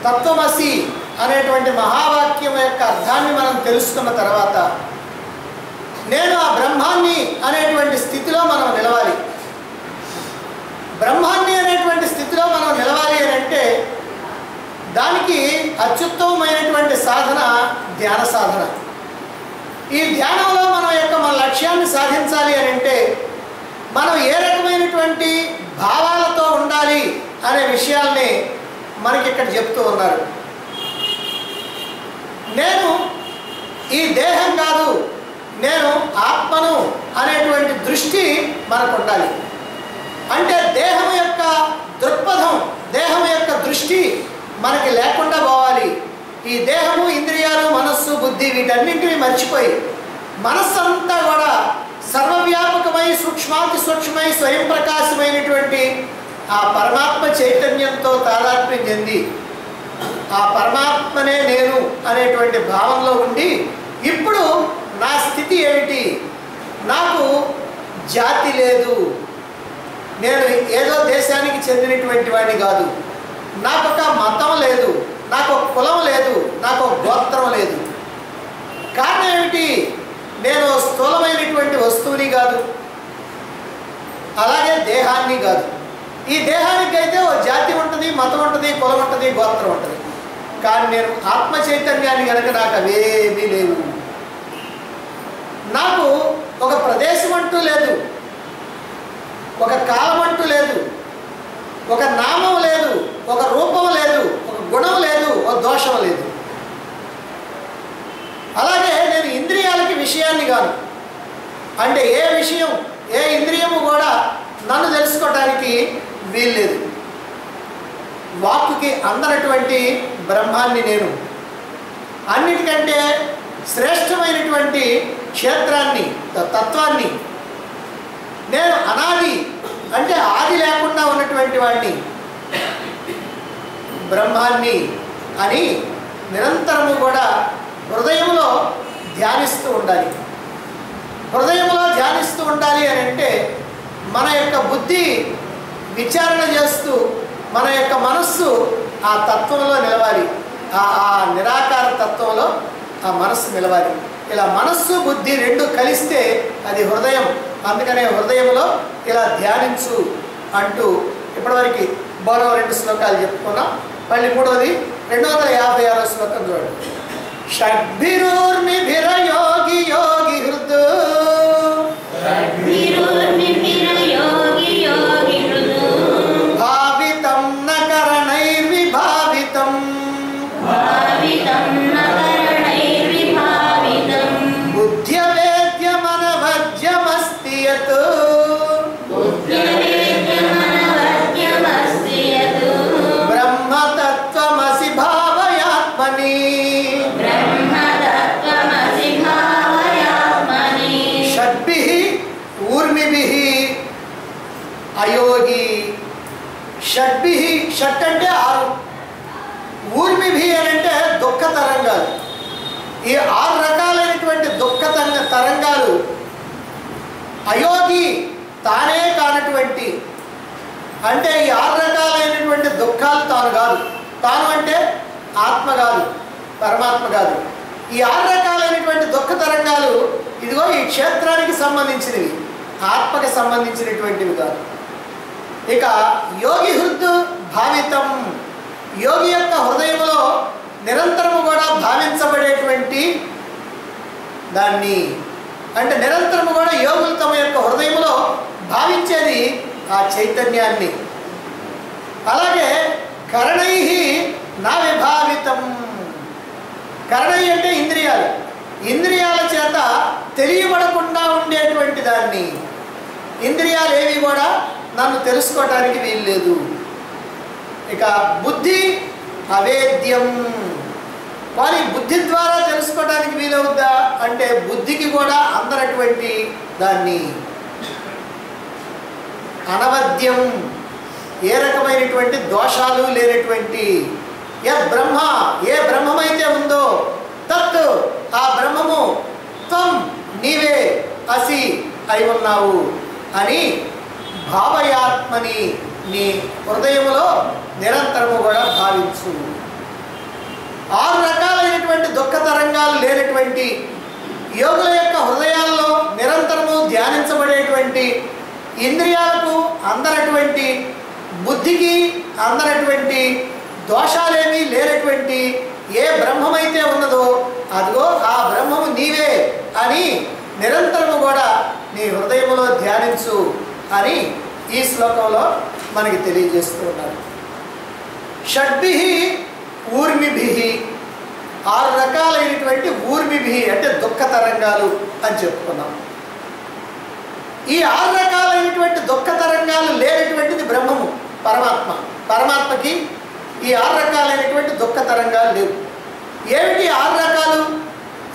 తత్వమసి అనేటువంటి మహావాక్యం యొక్క అర్థాన్ని మనం తెలుసుకున్న తర్వాత నేను ఆ బ్రహ్మాన్ని అనేటువంటి స్థితిలో మనం నిలవాలి. బ్రహ్మాన్ని అనేటువంటి స్థితిలో మనం నిలవాలి అని అంటే దానికి అత్యుత్తమమైనటువంటి సాధన ధ్యాన సాధన. ఈ ధ్యానంలో మన లక్ష్యాన్ని సాధించాలి అని అంటే మనం ఏ రకమైనటువంటి భావాలతో ఉండాలి అనే విషయాల్ని మనకి ఇక్కడ చెప్తూ ఉన్నారు. నేను ఈ దేహం కాదు, నేను ఆత్మను అనేటువంటి దృష్టి మనకు ఉండాలి. అంటే దేహం యొక్క దృక్పథం, దేహం యొక్క దృష్టి మనకి లేకుండా పోవాలి. ఈ దేహము, ఇంద్రియాలు, మనస్సు, బుద్ధి వీటన్నింటినీ మర్చిపోయి మనస్సు అంతా కూడా సర్వవ్యాపకమై సూక్ష్మాతి సూక్ష్మై స్వయం ప్రకాశమైనటువంటి ఆ పరమాత్మ చైతన్యంతో తాదాత్మ్యం చెంది ఆ పరమాత్మనే నేను అనేటువంటి భావంలో ఉండి ఇప్పుడు నా స్థితి ఏమిటి? నాకు జాతి లేదు, నేను ఏదో దేశానికి చెందినటువంటి వాడిని కాదు, నాకు ఒక మతం లేదు, నాకు ఒక కులం లేదు, నాకు ఒక గోత్రం లేదు. కారణం ఏమిటి? నేను స్థూలమైనటువంటి వస్తువుని కాదు, అలాగే దేహాన్ని కాదు. ఈ దేహానికి అయితే ఓ జాతి ఉంటుంది, మతం ఉంటుంది, కులం ఉంటుంది, గోత్రం ఉంటుంది. కానీ నేను ఆత్మ చైతన్యాన్ని కనుక నాకు అవేమీ లేవు. నాకు ఒక ప్రదేశం అంటూ లేదు, ఒక కాలం అంటూ లేదు, ఒక నామం లేదు, ఒక రూపం లేదు, ఒక గుణం లేదు, ఒక దోషం లేదు. అలాగే నేను ఇంద్రియాలకి విషయాన్ని కాదు. అంటే ఏ విషయం, ఏ ఇంద్రియము కూడా నన్ను తెలుసుకోవడానికి వీల్లేదు. వాక్కుకి అందనటువంటి బ్రహ్మాన్ని నేను, అన్నిటికంటే శ్రేష్టమైనటువంటి క్షేత్రాన్ని, తత్వాన్ని నేను, అనాది అంటే ఆది లేకుండా ఉన్నటువంటి వాడిని, బ్రహ్మాన్ని అని నిరంతరము కూడా హృదయంలో ధ్యానిస్తూ ఉండాలి. హృదయంలో ధ్యానిస్తూ ఉండాలి అని అంటే మన యొక్క బుద్ధి విచారణ చేస్తూ మన యొక్క మనస్సు ఆ తత్వంలో నిలవాలి. ఆ నిరాకార తత్వంలో ఆ మనస్సు నిలవాలి. ఇలా మనస్సు బుద్ధి రెండు కలిస్తే అది హృదయం. అందుకనే హృదయంలో ఇలా ధ్యానించు అంటూ ఇప్పటివరకు మరో 2 శ్లోకాలు చెప్పుకున్నాం. మళ్ళీ మూడోది 256వ శ్లోకం చూడండి. షడ్భిరోర్మిభిరయోగి యోగి హృద్ భావితం న కరణైర్విభావితం బుద్ధ్యవేద్యమనవద్యమస్తి యత్ బ్రహ్మతత్వమసి భావయాత్మని షడ్భిః ఊర్మిభిః అయోగి. షడ్భిః, షట్ అంటే 6, ఊర్మిభిః అని అంటే దుఃఖ తరంగాలు. ఈ 6 రకాలైనటువంటి దుఃఖ తరంగాలు అయోగి తానే కానటువంటి, అంటే ఈ 6 రకాలైనటువంటి దుఃఖాలు తాను కాదు. తాను అంటే ఆత్మ కాదు, పరమాత్మ కాదు. ఈ 6 రకాలైనటువంటి దుఃఖ తరంగాలు ఇదిగో ఈ క్షేత్రానికి సంబంధించినవి, ఆత్మకి సంబంధించినటువంటివి కాదు. ఇక యోగి హృద్ భావితం, యోగి యొక్క హృదయంలో నిరంతరము కూడా భావించబడేటువంటి దాన్ని, అంటే నిరంతరము కూడా యోగులు తమ యొక్క హృదయంలో భావించేది ఆ చైతన్యాన్ని. అలాగే కరణై నా విభావితం, కరణై అంటే ఇంద్రియాలు, ఇంద్రియాల చేత తెలియబడకుండా ఉండేటువంటి దాన్ని. ఇంద్రియాలు ఏవి కూడా నన్ను తెలుసుకోవటానికి వీల్లేదు. ఇక బుద్ధి అవేద్యం, కానీ బుద్ధి ద్వారా తెలుసుకోవడానికి వీలవుద్దా అంటే బుద్ధికి కూడా అందనటువంటి దాన్ని. అనవద్యం, ఏ రకమైనటువంటి దోషాలు లేనటువంటి. బ్రహ్మ, ఏ బ్రహ్మమైతే ఉందో తత్, ఆ బ్రహ్మము త్వం నీవే అసి అయి ఉన్నావు అని భావయాత్మని నీ హృదయములో నిరంతరము కూడా భావించు. ఉండేటువంటి యోగుల యొక్క హృదయాల్లో నిరంతరము ధ్యానించబడేటువంటి, ఇంద్రియాలకు అందనటువంటి, బుద్ధికి అందనటువంటి, దోషాలేమీ లేనటువంటి ఏ బ్రహ్మమైతే ఉన్నదో అదిగో ఆ బ్రహ్మము నీవే అని నిరంతరము కూడా నీ హృదయంలో ధ్యానించు అని ఈ శ్లోకంలో మనకి తెలియజేస్తూ ఉన్నారు. షడ్భిః ఊర్మిభిః, 6 రకాలైనటువంటి ఊర్మిభిః అంటే దుఃఖ తరంగాలు అని చెప్పుకున్నాం. ఈ 6 రకాలైనటువంటి దుఃఖ తరంగాలు లేనటువంటిది బ్రహ్మము, పరమాత్మ. పరమాత్మకి ఈ 6 రకాలైనటువంటి దుఃఖ తరంగాలు లేవు. ఏమిటి 6 రకాలు?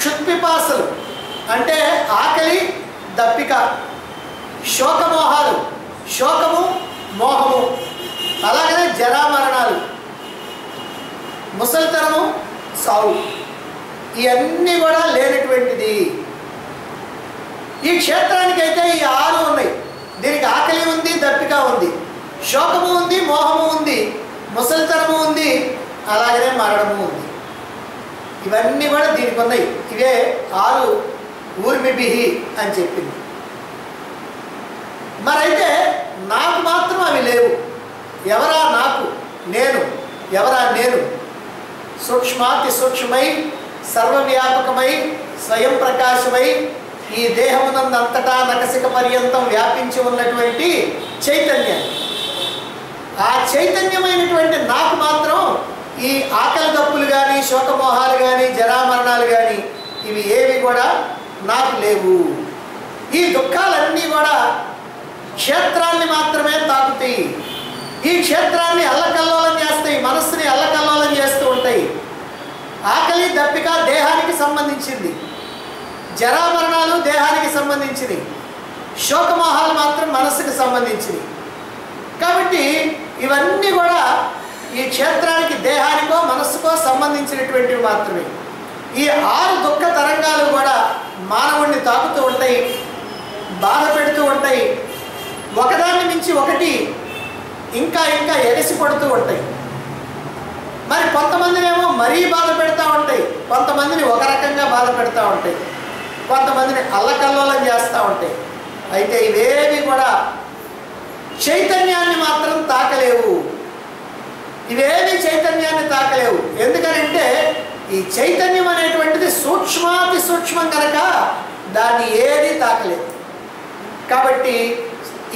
క్షుత్పిపాసలు అంటే ఆకలి, దప్పిక, శోకమోహాలు, శోకము, మోహము, అలాగనే జరామరణాలు, ముసలితనము, సావు, ఇవన్నీ కూడా లేనటువంటిది. ఈ క్షేత్రానికైతే ఈ 6 ఉన్నాయి. దీనికి ఆకలి ఉంది, దప్పిక ఉంది, శోకము ఉంది, మోహము ఉంది, ముసలితనము ఉంది, అలాగనే మరణము ఉంది. ఇవన్నీ కూడా దీనికి ఉన్నాయి. ఇవే 6 ఊర్మిభిః అని చెప్పింది. మరైతే నాకు మాత్రం అవి లేవు. ఎవరా నాకు? నేను. ఎవరా నేను? సూక్ష్మాతి సూక్ష్మై, సర్వవ్యాపకమై, స్వయం ప్రకాశమై, ఈ దేహమునందంతటా నకసిక పర్యంతం వ్యాపించి ఉన్నటువంటి చైతన్యం. ఆ చైతన్యమైనటువంటి నాకు మాత్రం ఈ ఆకలి దప్పులు కానీ, శోకమోహాలు కానీ, జరామరణాలు కానీ ఇవి ఏవి కూడా నాకు లేవు. ఈ దుఃఖాలన్నీ కూడా క్షేత్రాన్ని మాత్రమే తాకుతాయి. ఈ క్షేత్రాన్ని అల్లకల్లోలం చేస్తాయి, మనస్సుని అల్లకల్లోలం చేస్తూ ఉంటాయి. ఆకలి, దప్పిక దేహానికి సంబంధించింది, జరామరణాలు దేహానికి సంబంధించినవి, శోకమోహాలు మాత్రం మనస్సుకి సంబంధించినవి. కాబట్టి ఇవన్నీ కూడా ఈ క్షేత్రానికి, దేహానికో మనస్సుకో సంబంధించినటువంటివి మాత్రమే. ఈ 6 దుఃఖ తరంగాలు కూడా మానవుణ్ణి తాకుతూ ఉంటాయి, బాధ పెడుతూ ఉంటాయి. ఒకదాన్ని మించి ఒకటి ఇంకా ఇంకా ఎగసి పడుతూ ఉంటాయి. మరి కొంతమందినేమో మరీ బాధ పెడతా ఉంటాయి, కొంతమందిని ఒక రకంగా బాధ పెడతా ఉంటాయి, కొంతమందిని అల్లకల్లోలం చేస్తూ ఉంటాయి. అయితే ఇవేవి కూడా చైతన్యాన్ని మాత్రం తాకలేవు. ఇవేవి చైతన్యాన్ని తాకలేవు. ఎందుకనంటే ఈ చైతన్యం అనేటువంటిది సూక్ష్మాతి సూక్ష్మం కనుక దాన్ని ఏది తాకలేదు. కాబట్టి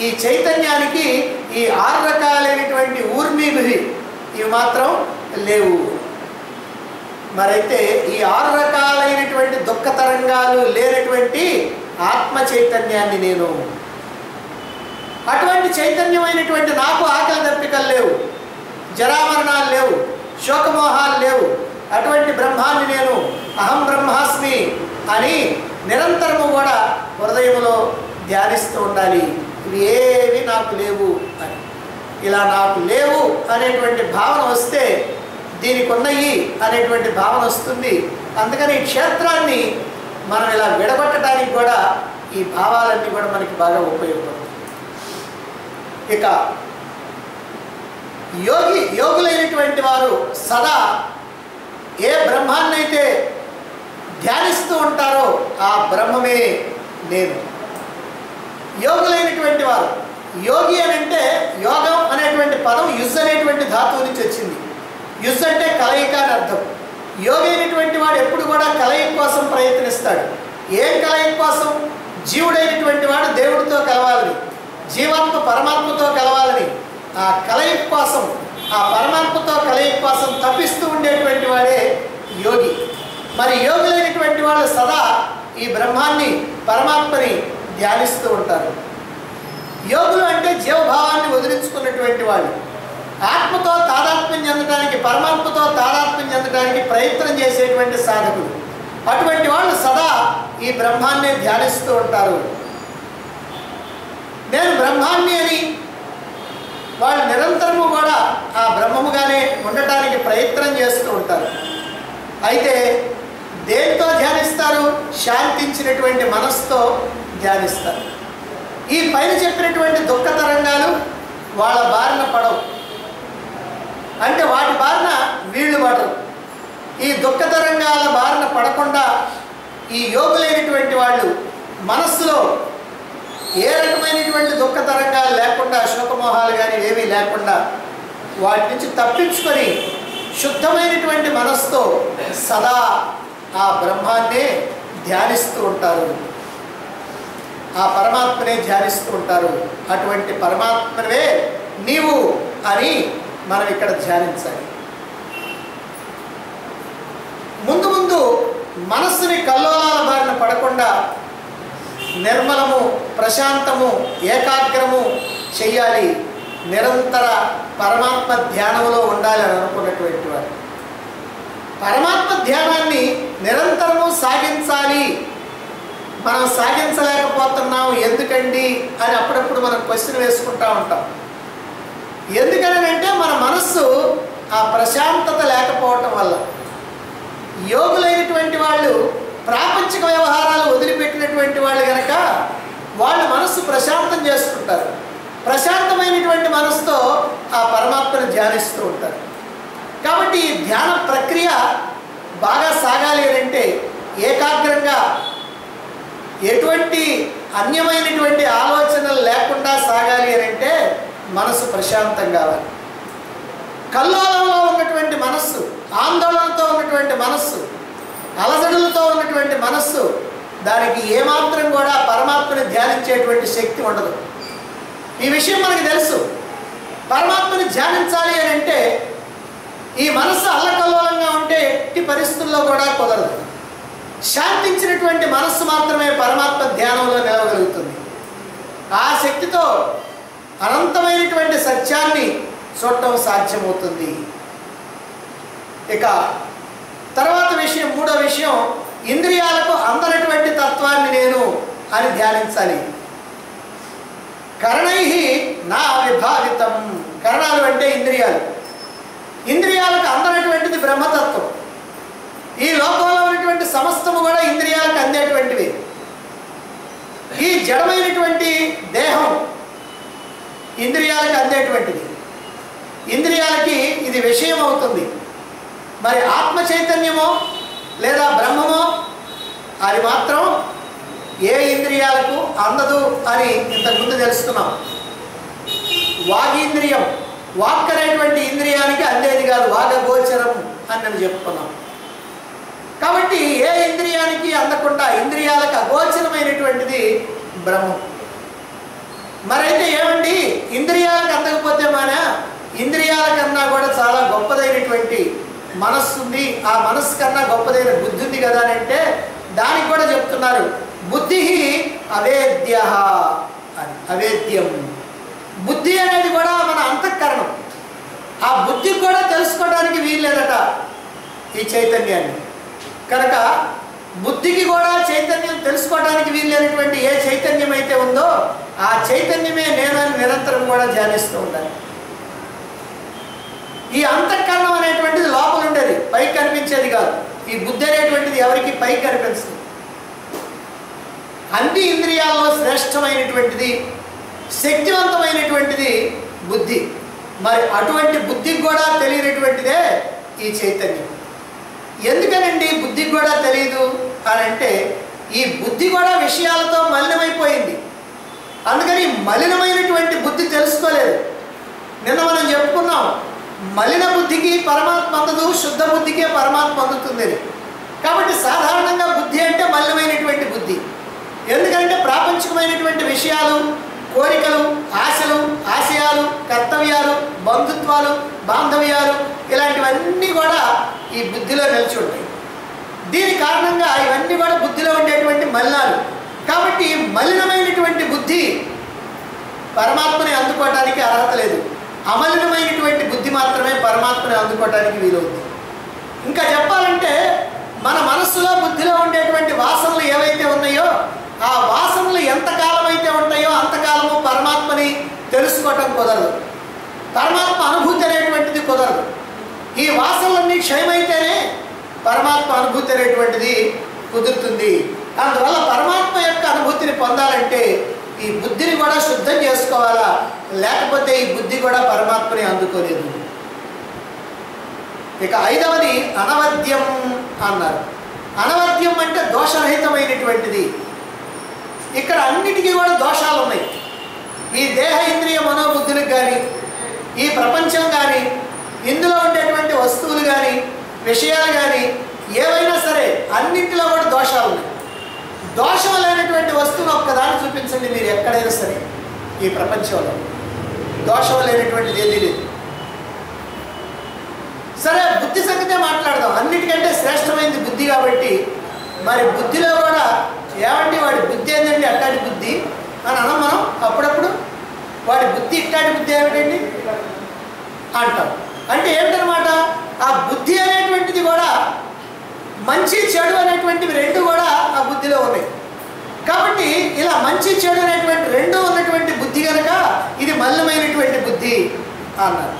ఈ చైతన్యానికి ఈ 6 రకాలైనటువంటి ఊర్మిభిః ఇవి మాత్రం లేవు. మరైతే ఈ 6 రకాలైనటువంటి దుఃఖ తరంగాలు లేనటువంటి ఆత్మ చైతన్యాన్ని నేను. అటువంటి చైతన్యమైనటువంటి నాకు ఆకలి దప్పికలు లేవు, జరామరణాలు లేవు, శోకమోహాలు లేవు. అటువంటి బ్రహ్మాన్ని నేను అహం బ్రహ్మాస్మి అని నిరంతరము కూడా హృదయంలో ధ్యానిస్తూ ఉండాలి. ఇవి ఏవి నాకు లేవు అని. ఇలా నాకు లేవు అనేటువంటి భావన వస్తే దీనికి ఉన్నాయి అనేటువంటి భావన వస్తుంది. అందుకని ఈ క్షేత్రాన్ని మనం ఇలా విడగొట్టడానికి కూడా ఈ భావాలన్నీ కూడా మనకి బాగా ఉపయోగపడుతుంది. ఇక యోగులైనటువంటి వారు సదా ఏ బ్రహ్మాన్నైతే ధ్యానిస్తూ ఉంటారో ఆ బ్రహ్మమే నేను. యోగులైనటువంటి వారు, యోగి అని అంటే యోగం అనేటువంటి పదం యుజ్ అనేటువంటి ధాతువు నుంచి వచ్చింది. యుజ్ అంటే కలయిక అని అర్థం. యోగి అయినటువంటి వాడు ఎప్పుడు కూడా కలయిక కోసం ప్రయత్నిస్తాడు. ఏం కలయిక కోసం? జీవుడైనటువంటి వాడు దేవుడితో కలవాలని, జీవాత్మ పరమాత్మతో కలవాలని, ఆ కలయిక కోసం, ఆ పరమాత్మతో కలయిక కోసం తప్పిస్తూ ఉండేటువంటి వాడే యోగి. మరి యోగులైనటువంటి వాళ్ళు సదా ఈ బ్రహ్మాన్ని, పరమాత్మని ధ్యానిస్తూ ఉంటారు. యోగులు అంటే జీవభావాన్ని వదిలించుకున్నటువంటి వాళ్ళు, ఆత్మతో తాదాత్మ్యం చెందడానికి, పరమాత్మతో తాదాత్మ్యం చెందడానికి ప్రయత్నం చేసేటువంటి సాధకులు. అటువంటి వాళ్ళు సదా ఈ బ్రహ్మాన్నే ధ్యానిస్తూ ఉంటారు. నేను బ్రహ్మాన్ని అని వాళ్ళు నిరంతరము కూడా ఆ బ్రహ్మముగానే ఉండటానికి ప్రయత్నం చేస్తూ ఉంటారు. అయితే దేంతో ధ్యానిస్తారు? శాంతించినటువంటి మనస్సుతో ధ్యానిస్తారు. ఈ పైన చెప్పినటువంటి దుఃఖ తరంగాలు వాళ్ళ బారిన పడవు, అంటే వాటి బారిన వీళ్ళు పడరు. ఈ దుఃఖ తరంగాల బారిన పడకుండా ఈ యోగులైనటువంటి వాళ్ళు మనస్సులో ఏ రకమైనటువంటి దుఃఖ తరంగాలు లేకుండా, శోకమోహాలు కానీ ఏమీ లేకుండా వాటి నుంచి తప్పించుకొని శుద్ధమైనటువంటి మనస్సుతో సదా ఆ బ్రహ్మాన్నే ధ్యానిస్తూ ఉంటారు, ఆ పరమాత్మనే ధ్యానిస్తూ ఉంటారు. అటువంటి పరమాత్మనే నీవు అని మనం ఇక్కడ ధ్యానించాలి. ముందు ముందు మనస్సుని కల్లోలాల బారిన పడకుండా నిర్మలము, ప్రశాంతము, ఏకాగ్రము చెయ్యాలి. నిరంతర పరమాత్మ ధ్యానంలో ఉండాలి అని అనుకున్నటువంటి వాడు పరమాత్మ ధ్యానాన్ని నిరంతరము సాగించాలి. మనం సాగించలేకపోతున్నాం ఎందుకండి అని అప్పుడప్పుడు మనం క్వశ్చన్ వేసుకుంటూ ఉంటాం. ఎందుకనంటే మన మనస్సు ఆ ప్రశాంతత లేకపోవటం వల్ల. యోగులైనటువంటి వాళ్ళు ప్రాపంచిక వ్యవహారాలు వదిలిపెట్టినటువంటి వాళ్ళు కనుక వాళ్ళ మనస్సు ప్రశాంతం చేసుకుంటారు. ప్రశాంతమైనటువంటి మనసుతో ఆ పరమాత్మను ధ్యానిస్తూ ఉంటారు. కాబట్టి ఈ ధ్యాన ప్రక్రియ బాగా సాగాలి అంటే ఏకాగ్రంగా ఎటువంటి అన్యమైనటువంటి ఆలోచనలు లేకుండా సాగాలి అంటే మనసు ప్రశాంతం కావాలి. కల్లోలంలో ఉన్నటువంటి మనస్సు, ఆందోళనతో ఉన్నటువంటి మనస్సు, అలజడులతో ఉన్నటువంటి మనస్సు, దానికి ఏమాత్రం కూడా పరమాత్మని ధ్యానించేటువంటి శక్తి ఉండదు. ఈ విషయం మనకి తెలుసు. పరమాత్మని ధ్యానించాలి అని అంటే ఈ మనస్సు అల్లకల్లోలంగా ఉంటే ఎట్టి పరిస్థితుల్లో కూడా కుదరదు. శాంతించినటువంటి మనస్సు మాత్రమే పరమాత్మ ధ్యానంలో నిలవగలుగుతుంది. ఆ శక్తితో అనంతమైనటువంటి సత్యాన్ని చూడటం సాధ్యమవుతుంది. ఇక తర్వాత విషయం, మూడో విషయం, ఇంద్రియాలకు అందనటువంటి తత్వాన్ని నేను అని ధ్యానించాలి. కరణై నా విభావితం. కరణాలు అంటే ఇంద్రియాలు. ఇంద్రియాలకు అందనటువంటిది బ్రహ్మతత్వం. ఈ లోకంలో ఉన్నటువంటి సమస్తము కూడా ఇంద్రియాలకు అందేటువంటివి. ఈ జడమైనటువంటి దేహం ఇంద్రియాలకు అందేటువంటిది. ఇంద్రియాలకి ఇది విషయం అవుతుంది. మరి ఆత్మ చైతన్యమో లేదా బ్రహ్మమో అది మాత్రం ఏ ఇంద్రియాలకు అందదు అని ఇంతకుముందు తెలుసుకున్నాం. వాగీంద్రియం, వాక్ అనేటువంటి ఇంద్రియానికి అందేది కాదు, వాగగోచరం అని నేను చెప్పుకున్నాం. కాబట్టి ఏ ఇంద్రియానికి అందకుండా ఇంద్రియాలకు అగోచరమైనటువంటిది బ్రహ్మం. మరైతే ఏమండి, ఇంద్రియాలకు అందకపోతే మన ఇంద్రియాల కన్నా కూడా చాలా గొప్పదైనటువంటి మనస్సు ఉంది, ఆ మనస్సు కన్నా గొప్పదైన బుద్ధి ఉంది కదా అని అంటే దానికి కూడా చెప్తున్నారు, బుద్ధి అవేద్య అని. అవేద్యం. బుద్ధి అనేది కూడా మన అంతఃకరణం. ఆ బుద్ధికి కూడా తెలుసుకోవడానికి వీల్లేదట ఈ చైతన్యాన్ని. కనుక బుద్ధికి కూడా చైతన్యం తెలుసుకోవడానికి వీల్లేనటువంటి ఏ చైతన్యం అయితే ఉందో ఆ చైతన్యమే నేనని నిరంతరం కూడా ధ్యానిస్తూ ఉండాలి. ఈ అంతఃకరణం అనేటువంటిది లోపల ఉండేది, పైకి కనిపించేది కాదు. ఈ బుద్ధి అనేటువంటిది ఎవరికి పైకి కనిపిస్తుంది. అన్ని ఇంద్రియాల్లో శ్రేష్టమైనటువంటిది, శక్తివంతమైనటువంటిది బుద్ధి. మరి అటువంటి బుద్ధికి కూడా తెలియనటువంటిదే ఈ చైతన్యం. ఎందుకనండి బుద్ధికి కూడా తెలియదు అని అంటే ఈ బుద్ధి కూడా విషయాలతో మలినమైపోయింది. అందుకని మలినమైనటువంటి బుద్ధి తెలుసుకోలేదు. నిన్న మనం చెప్పుకున్నాం, మలిన బుద్ధికి పరమాత్మ అందదు, శుద్ధ బుద్ధికే పరమాత్మ అందుతుంది. కాబట్టి సాధారణంగా బుద్ధి అంటే మలినమైనటువంటి బుద్ధి. ఎందుకంటే ప్రాపంచికమైనటువంటి విషయాలు, కోరికలు, ఆశలు, ఆశయాలు, కర్తవ్యాలు, బంధుత్వాలు, బాంధవ్యాలు ఇలాంటివన్నీ కూడా ఈ బుద్ధిలో నిలిచి ఉంటాయి. దీని కారణంగా ఇవన్నీ కూడా బుద్ధిలో ఉండేటువంటి మలినాలు. కాబట్టి మలినమైనటువంటి బుద్ధి పరమాత్మని అందుకోవడానికి అర్హత లేదు. అమలినమైనటువంటి బుద్ధి మాత్రమే పరమాత్మని అందుకోవడానికి వీలవుతుంది. ఇంకా చెప్పాలంటే మన మనస్సులో, బుద్ధిలో ఉండేటువంటి వాసనలు ఏవైతే ఉన్నాయో ఆ వాసనలు ఎంతకాలం అయితే ఉంటాయో అంతకాలము పరమాత్మని తెలుసుకోవటం కుదరదు. పరమాత్మ అనుభూతి అనేటువంటిది కుదరదు. ఈ వాసనలన్నీ క్షయమైతేనే పరమాత్మ అనుభూతి అనేటువంటిది కుదురుతుంది. అందువల్ల పరమాత్మ యొక్క అనుభూతిని పొందాలంటే ఈ బుద్ధిని కూడా శుద్ధం చేసుకోవాలా, లేకపోతే ఈ బుద్ధి కూడా పరమాత్మని అందుకోలేదు. ఇక ఐదవది అనవద్యం అన్నారు. అనవద్యం అంటే దోషరహితమైనటువంటిది. ఇక్కడ అన్నిటికీ కూడా దోషాలు ఉన్నాయి. ఈ దేహ ఇంద్రియ మనోబుద్ధులకు కానీ, ఈ ప్రపంచం కానీ, ఇందులో ఉండేటువంటి వస్తువులు కానీ, విషయాలు కానీ ఏవైనా సరే అన్నింటిలో కూడా దోషాలు ఉన్నాయి. దోషం లేనటువంటి వస్తువును ఒక్కదాన్ని చూపించండి మీరు ఎక్కడైనా సరే. ఈ ప్రపంచంలో దోషం లేనటువంటిది ఏదీ లేదు. సరే, బుద్ధి సంగతే మాట్లాడదాం. అన్నిటికంటే శ్రేష్టమైనది బుద్ధి కాబట్టి మరి బుద్ధిలో కూడా ఏమంటే వాడి బుద్ధి ఏంటంటే అట్టాటి బుద్ధి అని అనం మనం అప్పుడప్పుడు. వాడి బుద్ధి ఇట్టాటి బుద్ధి ఏమిటండి అంటాం. అంటే ఏమిటనమాట, ఆ బుద్ధి అనేటువంటిది కూడా మంచి చెడు అనేటువంటివి రెండు కూడా ఆ బుద్ధిలో ఉన్నాయి. కాబట్టి ఇలా మంచి చెడు అనేటువంటి రెండు ఉన్నటువంటి బుద్ధి కనుక ఇది మలినమైనటువంటి బుద్ధి అన్నారు.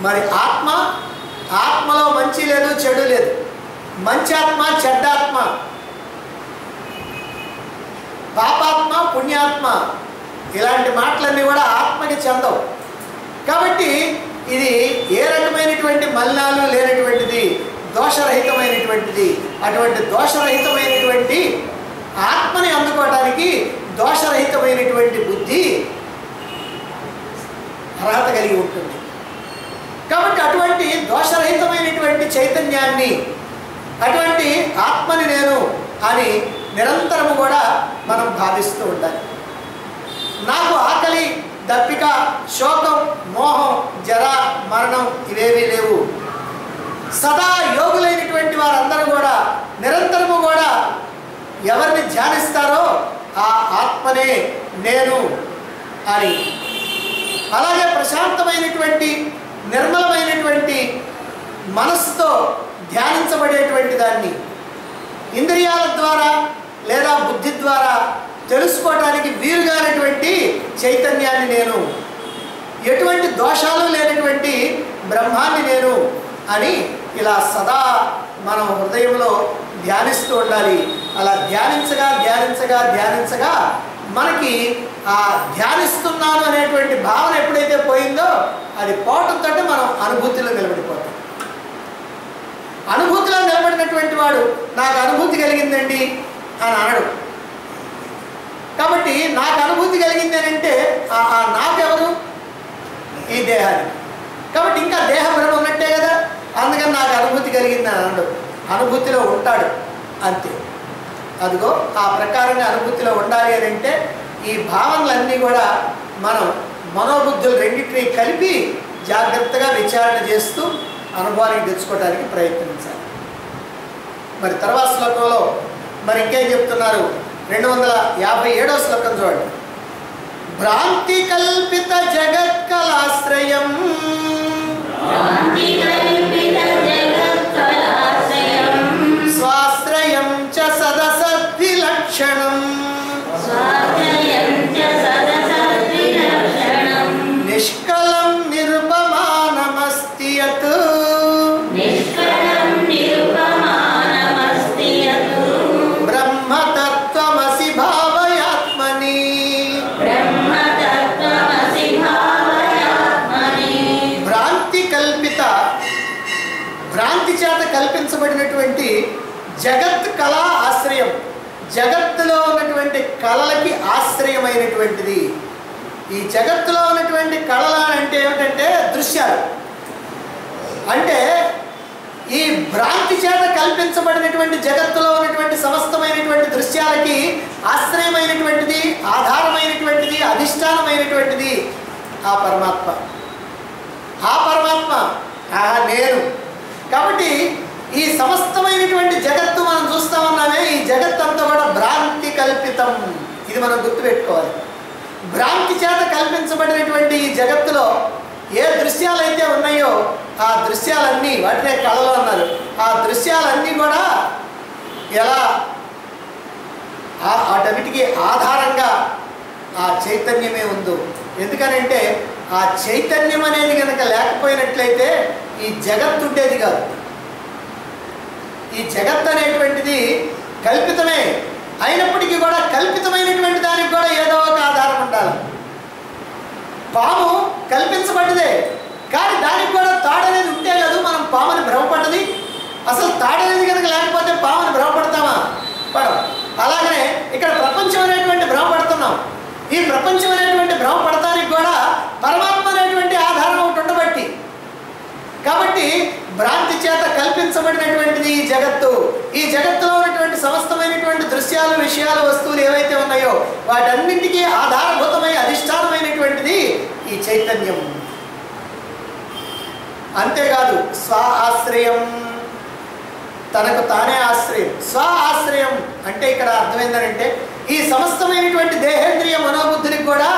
మరి ఆత్మలో మంచి లేదు, చెడు లేదు. మంచి ఆత్మ, చెడ్డాత్మ, పాపాత్మ, పుణ్యాత్మ, ఇలాంటి మాటలన్నీ కూడా ఆత్మకి చెందవు. కాబట్టి ఇది ఏ రకమైనటువంటి మలినాలు లేనటువంటిది, దోషరహితమైనటువంటిది. అటువంటి దోషరహితమైనటువంటి ఆత్మని అందుకోవడానికి దోషరహితమైనటువంటి బుద్ధి అర్హత కలిగి ఉంటుంది. కాబట్టి అటువంటి దోషరహితమైనటువంటి చైతన్యాన్ని, అటువంటి ఆత్మని నేను అని నిరంతరము కూడా మనం భావిస్తూ ఉండాలి. నాకు ఆకలి, దప్పిక, శోకం, మోహం, జర, మరణం ఇవేమీ లేవు. సదా యోగులైనటువంటి వారందరూ కూడా నిరంతరము కూడా ఎవరిని ధ్యానిస్తారో ఆ ఆత్మనే నేను అని, అలాగే ప్రశాంతమైనటువంటి నిర్మలమైనటువంటి మనస్సుతో ధ్యానించబడేటువంటి దాన్ని ఇంద్రియాల ద్వారా లేదా బుద్ధి ద్వారా తెలుసుకోవటానికి వీలుగానటువంటి చైతన్యాన్ని నేను, ఎటువంటి దోషాలు లేనటువంటి బ్రహ్మాన్ని నేను అని ఇలా సదా మనం హృదయంలో ధ్యానిస్తూ ఉండాలి. అలా ధ్యానించగా ధ్యానించగా ధ్యానించగా మనకి ఆ ధ్యానిస్తున్నాను అనేటువంటి భావన ఎప్పుడైతే పోయిందో అది పోవటంతో మనం అనుభూతిలో నిలబడిపోతాం. అనుభూతిలో నిలబడినటువంటి వాడు నాకు అనుభూతి కలిగిందండి అని అనడు. కాబట్టి నాకు అనుభూతి కలిగింది అని అంటే ఆ నాకెవరు? ఈ దేహాన్ని. కాబట్టి ఇంకా దేహ భ్రమ ఉన్నట్టే కదా. అందుకని నాకు అనుభూతి కలిగింది అని అనడు. అనుభూతిలో ఉంటాడు అంతే. అదిగో ఆ ప్రకారంగా అనుభూతిలో ఉండాలి అని అంటే ఈ భావనలన్నీ కూడా మనం మనోబుద్ధులు రెండింటినీ కలిపి జాగ్రత్తగా విచారణ చేస్తూ అనుభవానికి తెచ్చుకోవడానికి ప్రయత్నించాలి. మరి తర్వాత శ్లోకంలో మరి ఇంకేం చెప్తున్నారు? 257వ శ్లోకం చూడండి. భ్రాంతి కల్పిత జగత్కలాశ్రయం స్వాశ్రయం చ సదసద్విలక్షణం నిష్కలం నిరుపమానమస్తి యత్ బ్రహ్మతత్వమసి భావయాత్మని. భ్రాంతి కల్పిత, భ్రాంతి చేత కల్పించబడినటువంటి జగత్ కళా ఆశ్రయం, జగత్తులో ఉన్నటువంటి కళలకి ఆశ్రయమైనటువంటిది. ఈ జగత్తులో ఉన్నటువంటి కళలు అంటే ఏమిటంటే దృశ్యాలు. అంటే ఈ భ్రాంతి చేత కల్పించబడినటువంటి జగత్తులో ఉన్నటువంటి సమస్తమైనటువంటి దృశ్యాలకి ఆశ్రయమైనటువంటిది, ఆధారమైనటువంటిది, అధిష్టానమైనటువంటిది ఆ పరమాత్మ. ఆ పరమాత్మ నేను. కాబట్టి ఈ సమస్తమైనటువంటి జగత్తు మనం చూస్తా ఉన్నామే, ఈ జగత్ అంతా కూడా భ్రాంతి కల్పితం. ఇది మనం గుర్తుపెట్టుకోవాలి. భ్రాంతి చేత కల్పించబడినటువంటి ఈ జగత్తులో ఏ దృశ్యాలైతే ఉన్నాయో ఆ దృశ్యాలన్నీ, వాటినే కళలు అన్నారు, ఆ దృశ్యాలన్నీ కూడా ఎలా వాటన్నిటికీ ఆధారంగా ఆ చైతన్యమే ఉందో. ఎందుకనంటే ఆ చైతన్యం అనేది కనుక లేకపోయినట్లయితే ఈ జగత్తు ఉండేది కాదు. ఈ జగత్ అనేటువంటిది కల్పితమే అయినప్పటికీ కూడా కల్పితమైనటువంటి దానికి కూడా ఏదో ఒక ఆధారం ఉండాలి. పాము కల్పించబడ్డదే, కానీ దానికి కూడా తాడనేది ఉంటే కాదు మనం పాముని భ్రమపడ్డది. అసలు తాడనేది కనుక ఈ ప్రపంచం అనేటువంటి భ్రమ పడటానికి కూడా పరమాత్మ అనేటువంటి ఆధారం ఒకటి ఉండబట్టి. కాబట్టి భ్రాంతి చేత కల్పించబడినటువంటిది ఈ జగత్తు. ఈ జగత్తులో ఉన్నటువంటి సమస్తమైనటువంటి దృశ్యాలు, విషయాలు, వస్తువులు ఏవైతే ఉన్నాయో వాటన్నింటికీ ఆధారభూతమై అధిష్టానమైనటువంటిది ఈ చైతన్యం. అంతేకాదు స్వ ఆశ్రయం, తనకు తానే ఆశ్రయం. స్వ ఆశ్రయం అంటే ఇక్కడ అర్థమైందనంటే ఈ సమస్తమైనటువంటి దేహేంద్రియ మనోబుద్ధులకు కూడా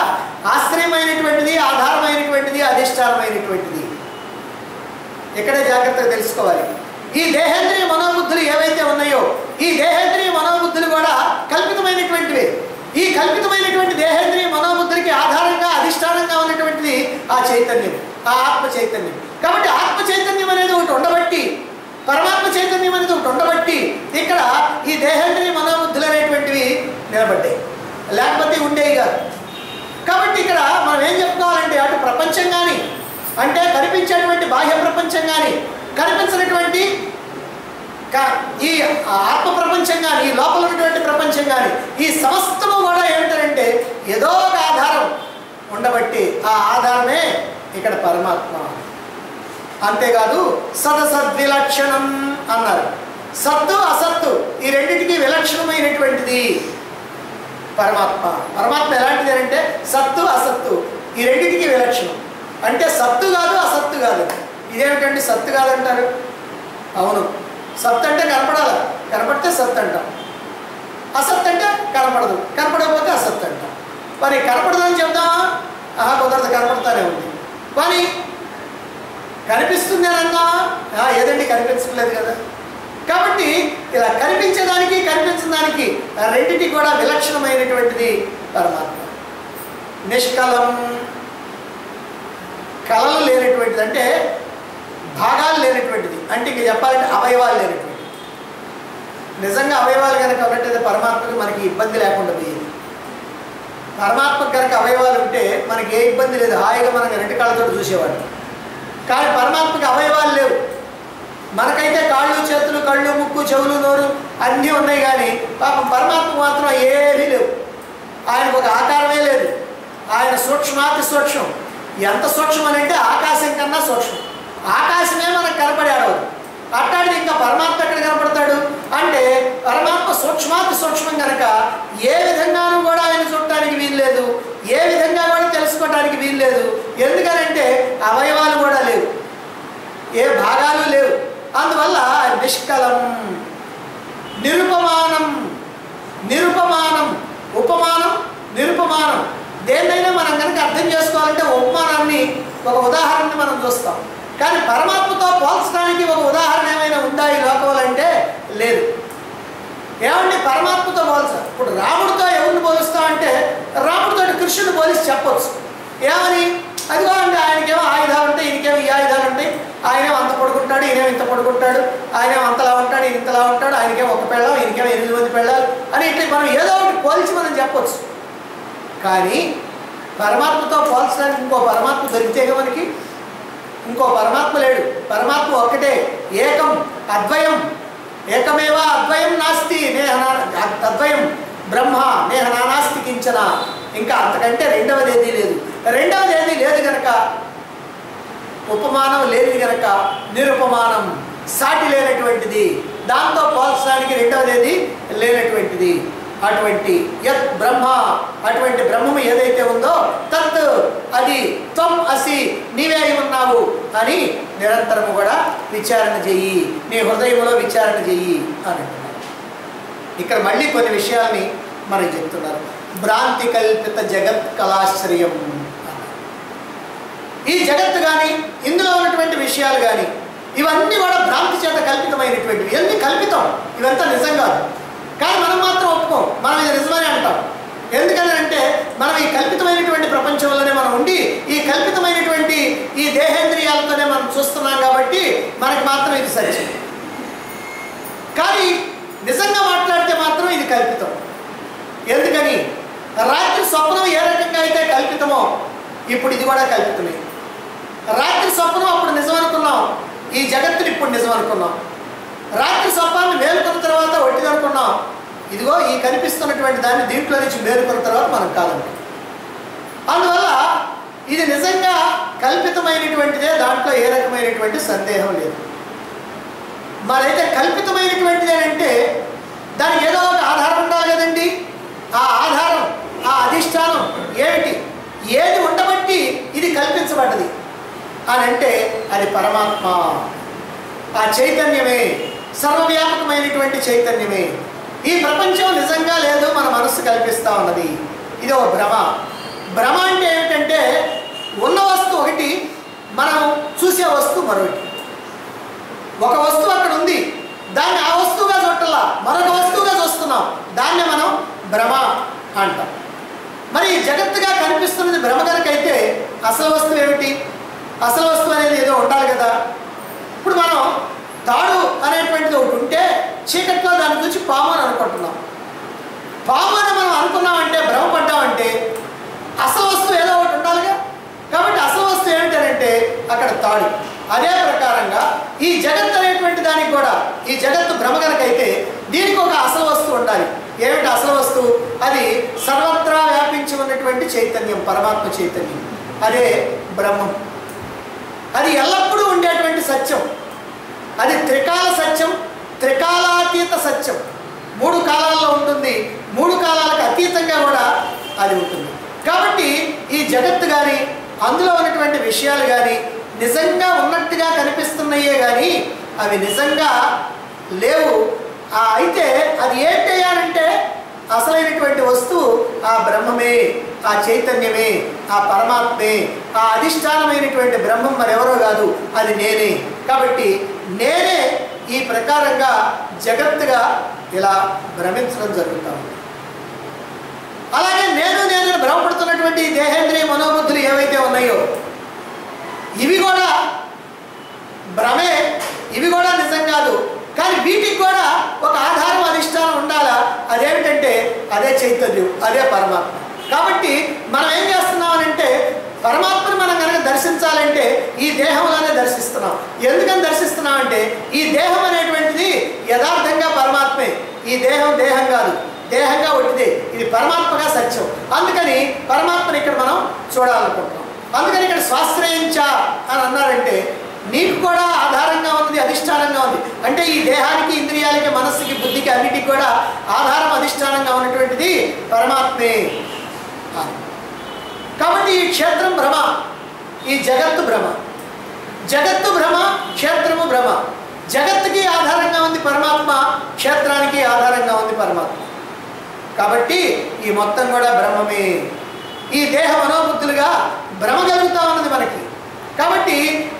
ఆశ్రయమైనటువంటిది, ఆధారమైనటువంటిది, అధిష్టానమైనటువంటిది. ఇక్కడే జాగ్రత్తగా తెలుసుకోవాలి. ఈ దేహేంద్రియ మనోబుద్ధులు ఏవైతే ఉన్నాయో ఈ దేహేంద్రియ మనోబుద్ధులు కూడా కల్పితమైనటువంటివే. ఈ కల్పితమైనటువంటి దేహేంద్రియ మనోబుద్ధులకి ఆధారంగా, అధిష్టానంగా ఉన్నటువంటిది ఆ చైతన్యం, ఆ ఆత్మ చైతన్యం. కాబట్టి ఆత్మ చైతన్యం అనేది ఒకటి ఉండబట్టి, పరమాత్మ చైతన్యం అనేది ఒకటి ఉండబట్టి ఇక్కడ ఈ దేహేంద్రియ మనోబుద్ధులు అనేటువంటివి నిలబడ్డాయి, లేకపోతే ఉండేవి కాదు. కాబట్టి ఇక్కడ మనం ఏం చెప్పుకోవాలంటే అటు ప్రపంచం కానీ, అంటే కనిపించేటువంటి బాహ్య ప్రపంచం కానీ, కనిపించినటువంటి ఈ ఆత్మ ప్రపంచం కానీ, ఈ లోపల ఉన్నటువంటి ప్రపంచం కానీ, ఈ సమస్తము కూడా ఏమిటంటే ఏదో ఒక ఆధారం ఉండబట్టి ఆ ఆధారమే ఇక్కడ పరమాత్మ. అంతేకాదు సదసద్విలక్షణం అన్నారు. సత్తు అసత్తు ఈ రెండింటికి విలక్షణమైనటువంటిది పరమాత్మ. పరమాత్మ ఎలాంటిది అంటే సత్తు అసత్తు ఈ రెండింటికి విలక్షణం. అంటే సత్తు కాదు, అసత్తు కాదు. ఇదేమిటండి సత్తు కాదంటారు? అవును, సత్తు అంటే కనపడాలి, కనపడితే సత్తు అంటాం. అసత్తు అంటే కనపడదు, కనపడకపోతే అసత్తు అంటాం. మరి కనపడదని చెప్తామా? కుదరదు, కనపడతానే ఉంది. కానీ కనిపిస్తుంది అని అన్నామా? ఏదండి కనిపించట్లేదు కదా. కాబట్టి ఇలా కనిపించేదానికి, కనిపించిన దానికి రెండింటికి కూడా విలక్షణమైనటువంటిది పరమాత్మ. నిష్కలం, కళలు లేనటువంటిది, అంటే భాగాలు లేనటువంటిది, అంటే ఇంక చెప్పాలంటే అవయవాలు లేనటువంటిది. నిజంగా అవయవాలు కనుక ఉన్నట్టయితే పరమాత్మకి మనకి ఇబ్బంది లేకుండా పోయేది. పరమాత్మకు కనుక అవయవాలు ఉంటే మనకి ఏ ఇబ్బంది లేదు, హాయిగా మనం రెండు కాళ్ళతో చూసేవాడు. కానీ పరమాత్మకి అవయవాలు లేవు. మనకైతే కాళ్ళు, చేతులు, కళ్ళు, ముక్కు, చెవులు, నోరు అన్నీ ఉన్నాయి. కానీ పాపం పరమాత్మ మాత్రం ఏమీ లేవు. ఆయనకు ఒక ఆకారమే లేదు. ఆయన సూక్ష్మాతి సూక్ష్మం. ఎంత సూక్ష్మం అని అంటే ఆకాశం కన్నా సూక్ష్మం. ఆకాశమే మనకు కనపడాడు. అట్టాడిది ఇంకా పరమాత్మ ఎక్కడ కనపడతాడు అంటే పరమాత్మ సూక్ష్మాతి సూక్ష్మం కనుక ఏ విధంగానూ కూడా ఆయన చూడటానికి వీల్లేదు, ఏ విధంగా కూడా తెలుసుకోవటానికి వీల్లేదు. ఎందుకనంటే అవయవాలు కూడా లేవు, ఏ భాగాలు లేవు. అందువల్ల నిష్కలం, నిరుపమానం. నిరుపమానం, ఉపమానం, నిరుపమానం. దేన్నైనా మనం కనుక అర్థం చేసుకోవాలంటే ఉపమానాన్ని, ఒక ఉదాహరణని మనం చూస్తాం. కానీ పరమాత్మతో పోల్చడానికి ఒక ఉదాహరణ ఏమైనా ఉందా ఈ లోకంలో అంటే లేదు. ఏమండి పరమాత్మతో పోల్చాలి. ఇప్పుడు రాముడితో ఎవరిని పోలుస్తామంటే రాముడితో కృష్ణుని పోలిసి చెప్పొచ్చు. ఏమని? అదిగో అండి ఆయనకేమో ఆయుధాలు ఉంటాయి, ఈయనకేమో ఈ ఆయుధాలు ఉంటాయి. ఆయనేమో అంత పడుకుంటాడు, ఈయనేమో ఇంత పడుకుంటాడు. ఆయనేమో అంతలా ఉంటాడు, ఈయన ఇంతలా ఉంటాడు. ఆయనకేమో ఒక పెళ్ళాం, ఈయనకేమో 8 మంది పెళ్ళాలు అని ఇట్లా మనం ఏదో ఒకటి పోల్చి మనం చెప్పొచ్చు. కానీ పరమాత్మతో పోల్చడానికి ఇంకో పరమాత్మ దొరికితేగా మనకి. ఇంకో పరమాత్మ లేడు. పరమాత్మ ఒక్కటే, ఏకం, అద్వయం. ఏకమేవ అద్వయం నాస్తి అద్వయం బ్రహ్మ నేహ నానాస్తి కించన. ఇంకా అంతకంటే రెండవది ఏదీ లేదు. రెండవది ఏదీ లేదు కనుక, ఉపమానం లేనిది కనుక నిరుపమానం, సాటి లేనటువంటిది. దాంతో పోల్చడానికి రెండవది ఏది లేనటువంటిది. అటువంటి యత్ బ్రహ్మ, అటువంటి బ్రహ్మము ఏదైతే ఉందో తత్, అది త్వం అసి, నీవే అయి ఉన్నావు అని నిరంతరము కూడా విచారణ చెయ్యి, నీ హృదయంలో విచారణ చెయ్యి అని అంటున్నారు. ఇక్కడ మళ్ళీ కొన్ని విషయాల్ని మనకి చెప్తున్నారు. భ్రాంతి కల్పిత జగత్ కళాశ్రయం. ఈ జగత్తు కానీ, ఇందులో ఉన్నటువంటి విషయాలు కానీ ఇవన్నీ కూడా భ్రాంతి చేత కల్పితమైనటువంటివి. ఇవన్నీ కల్పితం, ఇవంతా నిజం కాదు. కానీ మనం మాత్రం ఒప్పుకోం, మనం ఇది నిజమని అంటాం. ఎందుకని అంటే మనం ఈ కల్పితమైనటువంటి ప్రపంచంలోనే మనం ఉండి ఈ కల్పితమైనటువంటి ఈ దేహేంద్రియాలతోనే మనం చూస్తున్నాం కాబట్టి మనకి మాత్రం ఇది సత్యం. కానీ నిజంగా మాట్లాడితే మాత్రం ఇది కల్పితం. ఎందుకని? రాత్రి స్వప్నం ఏ రకంగా అయితే కల్పితమో ఇప్పుడు ఇది కూడా కల్పితమే. రాత్రి స్వప్నం అప్పుడు నిజం అనుకున్నాం, ఈ జగత్తుని ఇప్పుడు నిజం అనుకున్నాం. రాత్రి స్వప్నాన్ని మేలుకున్న తర్వాత ఒట్టిది అనుకున్నాం, ఇదిగో ఈ కనిపిస్తున్నటువంటి దాన్ని దీంట్లో నుంచి మేలుకున్న తర్వాత మనం కాదండి. అందువల్ల ఇది నిజంగా కల్పితమైనటువంటిదే, దాంట్లో ఏ రకమైనటువంటి సందేహం లేదు. మరైతే కల్పితమైనటువంటిది అంటే దానికి ఏదో ఒక ఆధారం ఉండాలి కదండి. ఆ ఆధారం, ఆ అధిష్టానం ఏమిటి, ఏది ఉండబట్టి ఇది కల్పించబడ్డది అని అంటే అది పరమాత్మ. ఆ చైతన్యమే, సర్వవ్యాపకమైనటువంటి చైతన్యమే. ఈ ప్రపంచం నిజంగా లేదు, మన మనస్సు కల్పిస్తూ ఉన్నది. ఇది ఒక భ్రమ. భ్రమ అంటే ఏమిటంటే ఉన్న వస్తువు ఒకటి, మనం చూసే వస్తువు మరొకటి. ఒక వస్తువు అక్కడ ఉంది, దాన్ని ఆ వస్తువుగా చూడాలా, మరొక వస్తువుగా చూస్తున్నాం, దాన్ని మనం భ్రమ అంటాం. మరి జగత్తుగా కనిపిస్తున్నది భ్రమ కనుకైతే అసలు వస్తువు ఏమిటి? అసలు వస్తువు అనేది ఏదో ఉండాలి కదా. ఇప్పుడు మనం తాడు అనేటువంటిది ఒకటి ఉంటే చీకట్లో దాని గురించి పాము అని అనుకుంటున్నాం. పాము అని మనం అనుకున్నామంటే, భ్రమపడ్డామంటే అసలు వస్తువు ఏదో ఒకటి ఉండాలిగా. కాబట్టి అసలు వస్తువు ఏమిటంటే అక్కడ తాడు. అదే ప్రకారంగా ఈ జగత్ అనేటువంటి దానికి కూడా, ఈ జగత్తు భ్రమ కనుకైతే దీనికి ఒక అసలు వస్తువు ఉండాలి. ఏమిటి అసలు వస్తువు? అది సర్వత్రా వ్యాపించి ఉన్నటువంటి చైతన్యం, పరమాత్మ చైతన్యం. అదే బ్రహ్మం. అది ఎల్లప్పుడూ ఉండేటువంటి సత్యం. అది త్రికాల సత్యం, త్రికాలాతీత సత్యం. 3 కాలాల్లో ఉంటుంది, 3 కాలాలకు అతీతంగా కూడా అది ఉంటుంది. కాబట్టి ఈ జగత్తు కానీ, అందులో ఉన్నటువంటి విషయాలు కానీ నిజంగా ఉన్నట్టుగా కనిపిస్తున్నాయే కానీ అవి నిజంగా లేవు. అయితే అది ఏంటయ్యానంటే అసలైనటువంటి వస్తువు ఆ బ్రహ్మమే, ఆ చైతన్యమే, ఆ పరమాత్మే, ఆ అధిష్టానమైనటువంటి బ్రహ్మం మరెవరో కాదు, అది నేనే. కాబట్టి నేనే ఈ ప్రకారంగా జగత్తుగా ఇలా భ్రమించడం జరుగుతాం. అలాగే నేను భ్రమపడుతున్నటువంటి దేహేంద్రియ మనోబుద్ధులు ఏవైతే ఉన్నాయో ఇవి కూడా భ్రమే, ఇవి కూడా నిజం కాదు. కానీ వీటికి కూడా ఒక ఆధారం, అధిష్టానం ఉండాలా. అదేమిటంటే అదే చైతన్యం, అదే పరమాత్మ. కాబట్టి మనం ఏం చేస్తున్నామనంటే పరమాత్మను మనం కనుక దర్శించాలంటే ఈ దేహంలోనే దర్శిస్తున్నాం. ఎందుకని దర్శిస్తున్నామంటే ఈ దేహం అనేటువంటిది యథార్థంగా పరమాత్మే. ఈ దేహం దేహం కాదు, దేహంగా ఒట్టిదే, ఇది పరమాత్మగా సత్యం. అందుకని పరమాత్మని ఇక్కడ మనం చూడాలనుకుంటున్నాం. అందుకని ఇక్కడ స్వాశ్రయించ అని అన్నారంటే నీకు కూడా ఆధారంగా ఉంది, అధిష్టానంగా ఉంది. అంటే ఈ దేహానికి, ఇంద్రియాలకి, మనస్సుకి, బుద్ధికి అన్నిటికి కూడా ఆధారం, అధిష్టానంగా ఉన్నటువంటిది పరమాత్మే. కాబట్టి ఈ క్షేత్రం భ్రమ, ఈ జగత్తు భ్రమ. జగత్తు భ్రమ, క్షేత్రము భ్రమ. జగత్తుకి ఆధారంగా ఉంది పరమాత్మ, క్షేత్రానికి ఆధారంగా ఉంది పరమాత్మ. కాబట్టి ఈ మొత్తం కూడా బ్రహ్మమే. ఈ దేహ మనోబుద్ధులుగా భ్రమ కలుగుతూ ఉన్నది మనకి. కాబట్టి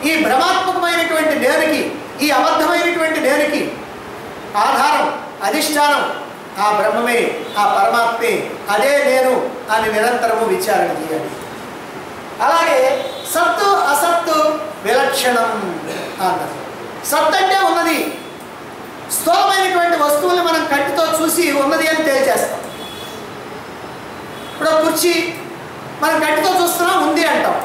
ఈ భ్రమాత్మకమైనటువంటి నేనుకి, ఈ అబద్ధమైనటువంటి నేనుకి ఆధారం, అధిష్టానం ఆ బ్రహ్మమే, ఆ పరమాత్మే, అదే నేను అని నిరంతరము విచారణ చేయాలి. అలాగే సత్తు అసత్తు విలక్షణం అన్నారు. సత్ అంటే ఉన్నది, స్థూలమైనటువంటి వస్తువుల్ని మనం కంటితో చూసి ఉన్నది అని తేల్చేస్తాం. ఇప్పుడు కుర్చీ మనం కంటితో చూస్తున్నాం, ఉంది అంటాం.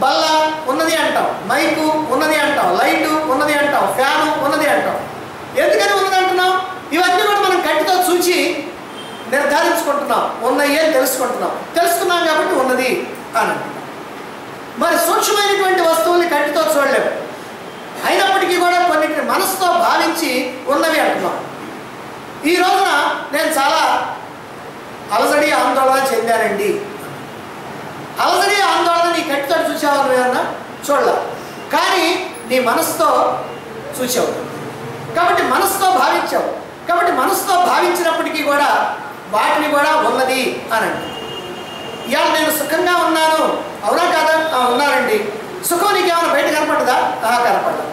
బల్ల ఉన్నది అంటాం, మైకు ఉన్నది అంటాం, లైటు ఉన్నది అంటాం, ఫ్యాను ఉన్నది అంటాం. ఎందుకని ఉన్నది అంటున్నాం? ఇవన్నీ కూడా మనం కంటితో చూసి నిర్ధారించుకుంటున్నాం, ఉన్నాయి అని తెలుసుకున్నాం కాబట్టి ఉన్నది అని అంటున్నాం. మరి సూక్ష్మమైనటువంటి వస్తువుల్ని కంటితో చూడలేము, అయినప్పటికీ కూడా కొన్నిటిని మనసుతో భావించి ఉన్నవి అంటున్నాం. ఈ రోజున నేను చాలా అలజడి ఆందోళన చెందానండి. అలజడి ఆందోళన నీ కంటితో చూసావు, నువ్వేమన్నా చూడలే, కానీ నీ మనసుతో చూసావు. కాబట్టి మనసుతో భావించావు. కాబట్టి మనసుతో భావించినప్పటికీ కూడా వాటిని కూడా ఉన్నది అని అంటారు. ఇవాళ నేను సుఖంగా ఉన్నాను, అవునా కాదా? ఉన్నానండి. సుఖం నీకేమైనా బయట కనపడదా? కనపడదా.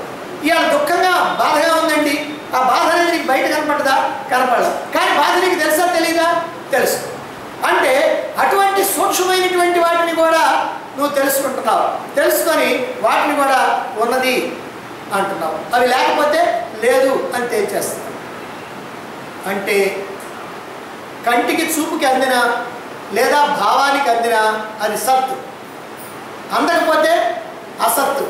ఇవాళ దుఃఖంగా, బాధగా ఉందండి, ఆ బాధ అనేది నీకు బయట కనపడదా? కనపడదా. కానీ బాధ నీకు తెలుసా తెలీదా? తెలుసు. అంటే అటువంటి సూక్ష్మమైనటువంటి వాటిని కూడా నువ్వు తెలుసుకుంటున్నావు. తెలుసుకొని వాటిని కూడా ఉన్నది అంటున్నావు. అవి లేకపోతే లేదు అని తేల్చేస్తున్నావు. అంటే కంటికి, చూపుకి అందిన లేదా భావానికి అందిన అది సత్తు, అందకపోతే అసత్తు.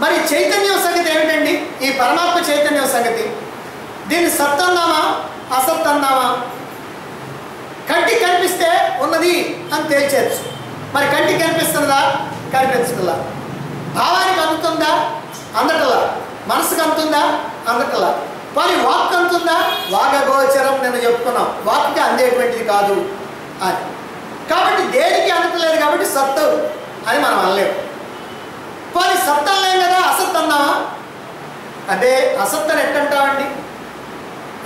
మరి చైతన్యం సంగతి ఏమిటండి? ఈ పరమాత్మ చైతన్యం సంగతి, దీన్ని సత్తు అన్నామా, అసత్తు అన్నామా? కంటికి కనిపిస్తే ఉన్నది అని తేల్చేయచ్చు, మరి కంటికి కనిపిస్తుందా? కనిపించట్లా. భావానికి అందుతుందా? అందటలా. మనసుకు అందుతుందా? అందటలా. మరి వాక్ అందుతుందా? వాగగోచరం నేను చెప్పుకున్నాం, వాక్కి అందేటువంటిది కాదు అని. కాబట్టి దేనికి అందట్లేదు కాబట్టి సత్తు అని మనం అనలేము. పోనీ సత్తు అనలేం కదా, అసత్ అన్నావా? అంటే అసత్ అని ఎట్టంటామండి?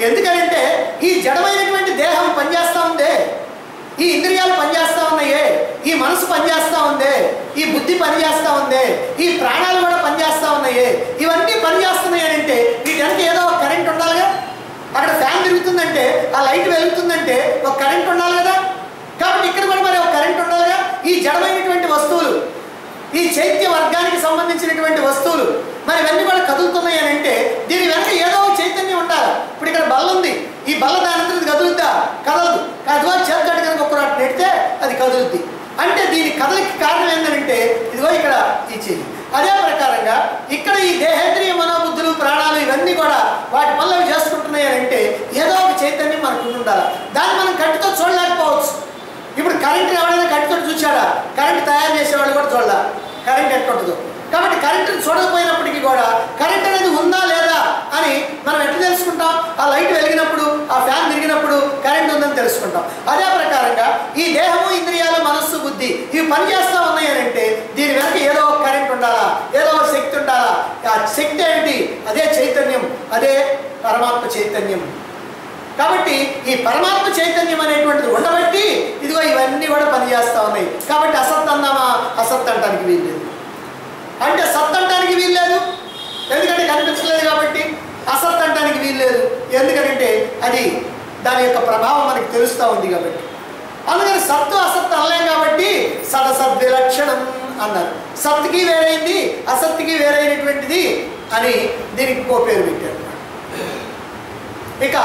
ఎందుకంటే ఈ జడమైనటువంటి దేహం పనిచేస్తూ ఉందే, ఈ ఇంద్రియాలు పనిచేస్తూ ఉన్నాయే, ఈ మనసు పనిచేస్తూ ఉందే, ఈ బుద్ధి పనిచేస్తూ ఉందే, ఈ ప్రాణాలు కూడా పనిచేస్తూ ఉన్నాయే, ఇవన్నీ పనిచేస్తున్నాయి అంటే వీటనికి ఏదో ఒక కరెంట్ ఉండాలిగా. అక్కడ ఫ్యాన్ తిరుగుతుందంటే, ఆ లైట్ వెలుగుతుందంటే ఒక కరెంట్ ఉండాలి కదా. కాబట్టి ఇక్కడ కూడా మరి ఒక కరెంట్ ఉండాలిగా. ఈ జడమైనటువంటి వస్తువులు, ఈ చైత్య వర్గానికి సంబంధించినటువంటి వస్తువులు మరి ఇవన్నీ కూడా కదులుతున్నాయి అని అంటే దీని వెనక ఏదో చైతన్యం ఉండాలి. ఇప్పుడు ఇక్కడ బల్ల ఉంది, ఈ బల్ల దాని అంతా కదులుద్దా? కదలదు. అదిగో చేతడు కనుక ఒక్కరు నెడితే అది కదులుద్ది. అంటే దీని కదలికి కారణం ఏంటంటే ఇదిగో ఇక్కడ ఈ చెయ్యి. అదే ప్రకారంగా ఇక్కడ ఈ దేహేంద్రియ మనోబుద్ధులు ప్రాణాలు ఇవన్నీ కూడా వాటి వల్ల అవి చేసుకుంటున్నాయి అని అంటే ఏదో ఒక చైతన్యం మనకు ఉండాలి. దాన్ని మనం కంటితో చూడలేకపోవచ్చు. ఇప్పుడు కరెంట్ ఎవరైనా కంటితో చూసాడా? కరెంట్ తయారు చేసేవాళ్ళు కూడా చూడాల కరెంట్ ఎట్టుంటుందో. కాబట్టి కరెంటుని చూడకపోయినప్పటికీ కూడా కరెంట్ అనేది ఉందా లేదా అని మనం ఎట్లా తెలుసుకుంటాం? ఆ లైట్ వెలిగినప్పుడు, ఆ ఫ్యాన్ తిరిగినప్పుడు కరెంట్ ఉందని తెలుసుకుంటాం. అదే ప్రకారంగా ఈ దేహము, ఇంద్రియాలు, మనస్సు, బుద్ధి ఇవి పనిచేస్తూ ఉన్నాయి అని అంటే దీని వెనక ఏదో ఒక కరెంట్ ఉండాలా, ఏదో ఒక శక్తి ఉండాలా. ఆ శక్తి ఏంటి? అదే చైతన్యం, అదే పరమాత్మ చైతన్యం. కాబట్టి ఈ పరమాత్మ చైతన్యం అనేటువంటిది ఉండబట్టి ఇదిగో ఇవన్నీ కూడా పనిచేస్తూ ఉన్నాయి. కాబట్టి అసత్ అన్నామా? అసత్ అంటానికి వీల్లేదు. అంటే సత్ అంటానికి వీల్లేదు, ఎందుకంటే కనిపించలేదు కాబట్టి. అసత్ అంటానికి వీల్లేదు, ఎందుకంటే అది దాని యొక్క ప్రభావం మనకి తెలుస్తూ ఉంది కాబట్టి. అందుకని సత్తు అసత్తు అనలేం కాబట్టి సదసద్విలక్షణం అన్నారు. సత్తుకి వేరైంది, అసత్తుకి వేరైనటువంటిది అని దీనికి ఇంకో పేరు పెట్టారు. ఇక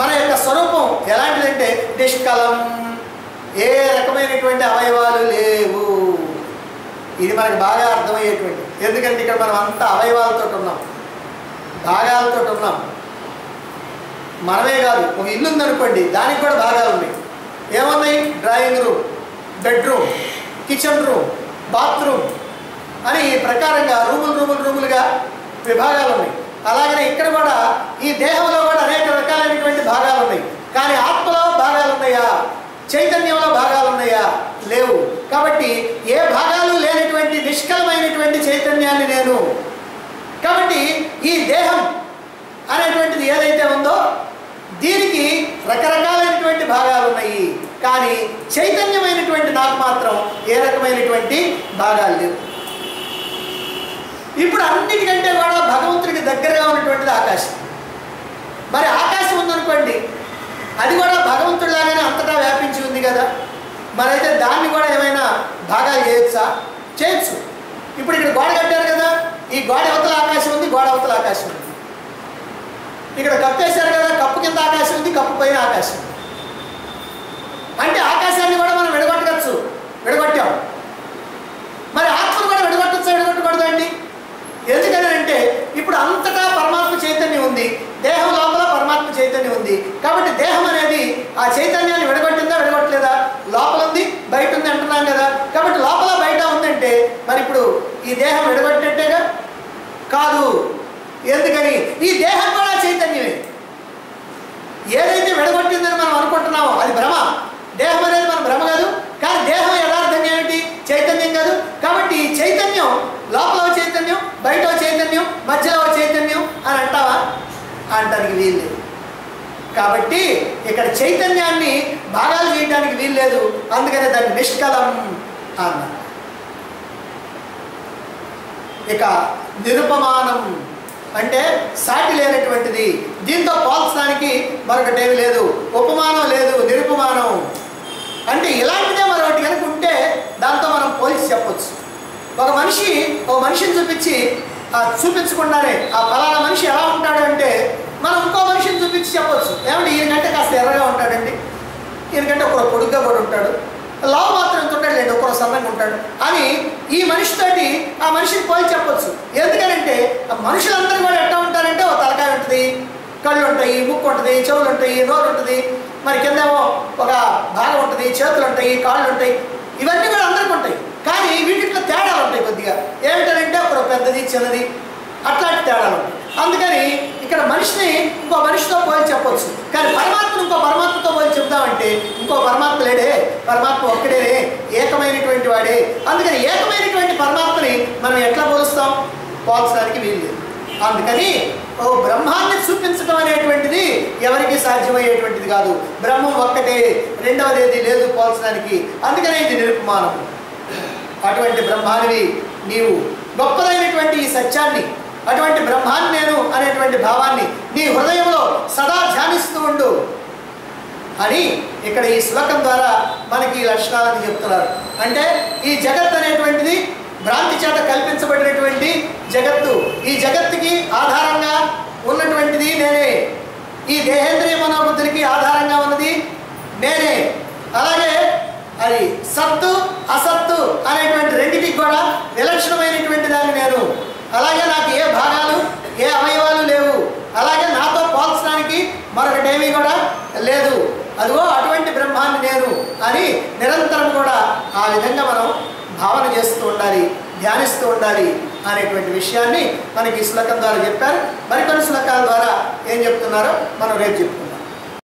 మన యొక్క స్వరూపం ఎలాంటిదంటే నిష్కలం, ఏ రకమైనటువంటి అవయవాలు లేవు. ఇది మనకు బాగా అర్థమయ్యేటువంటి, ఎందుకంటే ఇక్కడ మనం అంతా అవయవాలతో ఉన్నాం, భాగాలతో ఉన్నాం. మనమే కాదు, ఒక ఇల్లు ఉందనుకోండి, దానికి కూడా భాగాలు ఉన్నాయి. ఏమున్నాయి? Drawing room, bedroom, kitchen room, bathroom అని ఈ ప్రకారంగా రూములుగా విభాగాలు ఉన్నాయి. అలాగనే ఇక్కడ కూడా ఈ దేహంలో కూడా అనేక రకాలైనటువంటి భాగాలు ఉన్నాయి. కానీ ఆత్మలో భాగాలు ఉన్నాయా? చైతన్యంలో భాగాలు ఉన్నాయా? లేవు. కాబట్టి ఏ భాగాలు లేనటువంటి నిష్కలమైనటువంటి చైతన్యాన్ని నేను. కాబట్టి ఈ దేహం అనేటువంటిది ఏదైతే ఉందో దీనికి రకరకాలైనటువంటి భాగాలు ఉన్నాయి. కానీ చైతన్యమైనటువంటి నాకు మాత్రం ఏ రకమైనటువంటి భాగాలు లేవు. ఇప్పుడు అన్నిటికంటే కూడా భగవంతుడికి దగ్గరగా ఉన్నటువంటిది ఆకాశం. మరి ఆకాశం ఉందనుకోండి, అది కూడా భగవంతుడిలాగానే అంతటా వ్యాపించి ఉంది కదా. మరైతే దాన్ని కూడా ఏమైనా భాగాలు చేయొచ్చా? చేయొచ్చు. ఇప్పుడు ఇక్కడ గోడ కట్టారు కదా, ఈ గోడ అవతల ఆకాశం ఉంది, గోడ అవతల ఆకాశం ఉంది. ఇక్కడ కప్పు వేశారు కదా, కప్పు కింద ఆకాశం ఉంది, కప్పు పైన ఆకాశం ఉంది. అంటే ఆకాశాన్ని కూడా మనం విడగొట్టవచ్చు, విడగొట్టాం. మరి ఆత్మను కూడా విడగొట్టచ్చా, విడగొట్టకూడదండి? ఎందుకని అంటే ఇప్పుడు అంతటా పరమాత్మ చైతన్యం ఉంది, దేహం లోపల పరమాత్మ చైతన్యం ఉంది. కాబట్టి దేహం అనేది ఆ చైతన్యాన్ని విడగొట్టిందా, విడగొట్టలేదా? లోపల ఉంది, బయట ఉంది అంటున్నాం కదా. కాబట్టి లోపల బయట ఉందంటే మరి ఇప్పుడు ఈ దేహం విడగొట్టినట్టేగా? కాదు. ఎందుకని? ఈ దేహం కూడా చైతన్యమే. ఏదైతే విడగొట్టిందని మనం అనుకుంటున్నామో అది భ్రమ. దేహం అనేది మన భ్రమ కాదు. కానీ దేహం యథార్థంగా ఏమిటి? చైతన్యం కాదు. కాబట్టి ఈ చైతన్యం లోపల చైతన్యం, బయట చైతన్యం, మధ్యలో చైతన్యం అని అంటావా? అంటానికి వీల్లేదు. కాబట్టి ఇక్కడ చైతన్యాన్ని భాగాలు చేయడానికి వీల్లేదు. అందుకనే దాన్ని నిష్కలం అన్నారు. ఇక నిరుపమానం అంటే సాటి లేనటువంటిది. దీంతో పోల్చడానికి మరొకటేమి లేదు, ఉపమానం లేదు, నిరుపమానం అంటే ఇలాంటిదే మరొకటి కనుక ఉంటే దాంతో మనం పోల్చి చెప్పచ్చు. ఒక మనిషిని చూపించకుండానే ఆ ఫలానా మనిషి ఎలా ఉంటాడు అంటే మనం ఇంకో మనిషిని చూపించి చెప్పచ్చు. ఏమంటే ఈయనకంటే కాస్త ఎర్రగా ఉంటాడండి, ఈయనకంటే ఒకరు పొడుగ్గా కూడా ఉంటాడు, లావు మాత్రం ఎంత ఉంటాడు లేండి, ఒకరు సన్నంగా ఉంటాడు అని ఈ మనిషితోటి ఆ మనిషిని పోల్చి చెప్పచ్చు. ఎందుకనంటే మనుషులందరూ కూడా ఎట్లా ఉంటారంటే ఒక తలకాయ ఉంటుంది, కళ్ళు ఉంటాయి, ముక్కు ఉంటుంది, చెవులు ఉంటాయి, నోరు ఉంటుంది, మరి కిందేమో ఒక భాగం ఉంటుంది, చేతులు ఉంటాయి, కాళ్ళు ఉంటాయి. ఇవన్నీ కూడా అందరికీ ఉంటాయి, కానీ వీటిలో తేడాలు ఉంటాయి కొద్దిగా. ఏమిటంటే ఒకరు పెద్దది చిన్నది అట్లాంటి తేడాలు ఉంటాయి. అందుకని ఇక్కడ మనిషిని ఇంకో మనిషితో పోలి చెప్పవచ్చు, కానీ పరమాత్మను ఇంకో పరమాత్మతో పోలి చెప్దామంటే ఇంకో పరమాత్మ లేడే, పరమాత్మ ఒక్కడేనే, ఏకమైనటువంటి వాడే. అందుకని ఏకమైనటువంటి పరమాత్మని మనం ఎట్లా పోలుస్తాం? పోల్చడానికి వీలు లేదు. అందుకని ఓ బ్రహ్మాన్ని చూపించడం అనేటువంటిది ఎవరికి సాధ్యమయ్యేటువంటిది కాదు. బ్రహ్మం ఒక్కటే, రెండవది ఏది లేదు పోల్చడానికి. అందుకనే ఇది నిరుపమానం. అటువంటి బ్రహ్మానివి నీవు, గొప్పదైనటువంటి ఈ సత్యాన్ని, అటువంటి బ్రహ్మాన్ని నేను అనేటువంటి భావాన్ని నీ హృదయంలో సదా ధ్యానిస్తూ ఉండు అని ఇక్కడ ఈ శ్లోకం ద్వారా మనకి ఈ లక్షణాలను చెప్తున్నారు. అంటే ఈ జగత్ అనేటువంటిది భ్రాంతి చేత కల్పించబడినటువంటి జగత్తు. ఈ జగత్తుకి ఆధారంగా ఉన్నటువంటిది నేనే. ఈ దేహేంద్రియ మనోబుద్ధులకి ఆధారంగా ఉన్నది నేనే. అలాగే అది సత్తు అసత్తు అనేటువంటి రెండింటికి కూడా విలక్షణమైనటువంటి దాన్ని నేను. అలాగే నాకు ఏ భాగాలు ఏ అవయవాలు లేవు. అలాగే నాతో పోల్చడానికి మరొకటేమీ కూడా లేదు. అదిగో అటువంటి బ్రహ్మాన్ని నేను అని నిరంతరం కూడా ఆ విధంగా మనం భావన చేస్తూ ఉండాలి, ధ్యానిస్తూ ఉండాలి అనేటువంటి విషయాన్ని మనకి ఈ శ్లోకం ద్వారా చెప్పారు. మరికొన్ని శ్లోకాల ద్వారా ఏం చెప్తున్నారో మనం రేపు చెప్పుకుందాం.